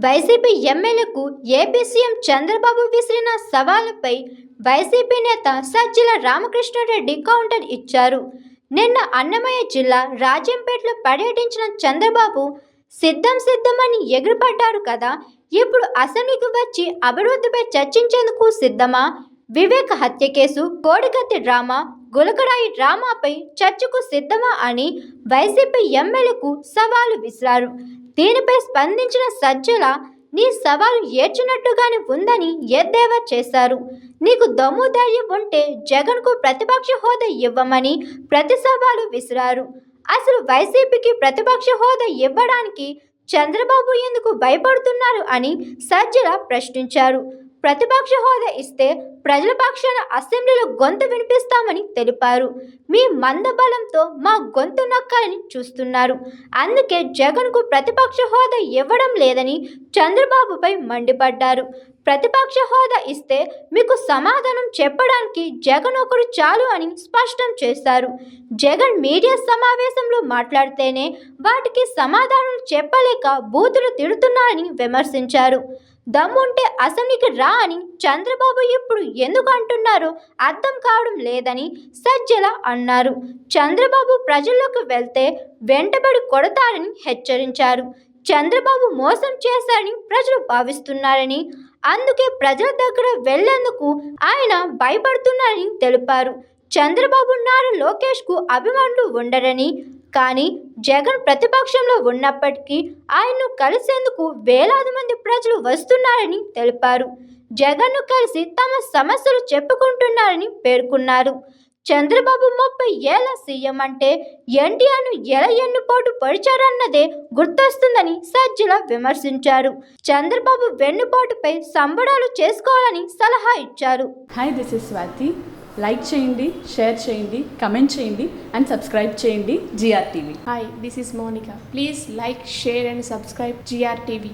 YCP ఎమ్మెల్యేకు AP CM Chandrababu విసిరిన సవాలుపై YCP నేత సజ్జల రామకృష్ణారెడ్డి కౌంటర్ ఇచ్చారు. నిన్న అన్నమయ్య జిల్లా రాజంపేటలో పర్యటించిన చంద్రబాబు సిద్ధమని ఎగిరిపడ్డారు కదా, ఇప్పుడు అసెంబ్లీకి వచ్చి అభివృద్ధిపై చర్చించేందుకు సిద్ధమా? వివేక్ హత్య కేసు, కోడికత్తి డ్రామా, గులకరాయి డ్రామాపై చర్చకు సిద్ధమా అని వైసీపీ ఎమ్మెల్యేకు సవాలు విసిరారు. దీనిపై స్పందించిన సజ్జల, నీ సవాలు ఏడ్చినట్టుగానే ఉందని ఎద్దేవా చేశారు. నీకు దమ్ము ధైర్యం ఉంటే జగన్కు ప్రతిపక్ష హోదా ఇవ్వమని ప్రతి సవాలు విసిరారు. అసలు వైసీపీకి ప్రతిపక్ష హోదా ఇవ్వడానికి చంద్రబాబు ఎందుకు భయపడుతున్నారు అని సజ్జల ప్రశ్నించారు. ప్రతిపక్ష హోదా ఇస్తే ప్రజల పక్షాన అసెంబ్లీలో గొంతు వినిపిస్తామని తెలిపారు. మీ మందబలంతో మా గొంతు నక్కాలని చూస్తున్నారు, అందుకే జగన్కు ప్రతిపక్ష హోదా ఇవ్వడం లేదని చంద్రబాబుపై మండిపడ్డారు. ప్రతిపక్ష హోదా ఇస్తే మీకు సమాధానం చెప్పడానికి జగన్ ఒకరు చాలు అని స్పష్టం చేశారు. జగన్ మీడియా సమావేశంలో మాట్లాడితేనే వాటికి సమాధానం చెప్పలేక బూతులు తిడుతున్నారని విమర్శించారు. దమ్ముంటే అసెంబ్లీకి రా అని చంద్రబాబు ఇప్పుడు ఎందుకు అంటున్నారో అర్థం కావడం లేదని సజ్జల అన్నారు. చంద్రబాబు ప్రజల్లోకి వెళ్తే వెంటబడి కొడతారని హెచ్చరించారు. చంద్రబాబు మోసం చేశారని ప్రజలు భావిస్తున్నారని, అందుకే ప్రజల దగ్గర వెళ్లేందుకు ఆయన భయపడుతున్నారని తెలిపారు. చంద్రబాబు నారా లోకేష్కు అభిమానులు ఉండరని, కానీ జగన్ ప్రతిపక్షంలో ఉన్నప్పటికీ ఆయన్ను కలిసేందుకు వేలాది మంది ప్రజలు వస్తున్నారని తెలిపారు. జగన్ను కలిసి తమ సమస్యలు చెప్పుకుంటున్నారని పేర్కొన్నారు. చంద్రబాబు 30 ఏళ్ల సీఎం అంటే ఎన్టీఆర్ను ఎలా ఎన్నుపోటు పొడిచారన్నదే గుర్తొస్తుందని సజ్జల విమర్శించారు. చంద్రబాబు వెన్నుపోటుపై సంబడాలు చేసుకోవాలని సలహా ఇచ్చారు. Hi, this is Swathi. Like చేయండి, షేర్ చేయండి, కమెంట్ చేయండి అండ్ సబ్స్క్రైబ్ చేయండి GRTV. Hi, this is Monica. Please like, share and subscribe GRTV.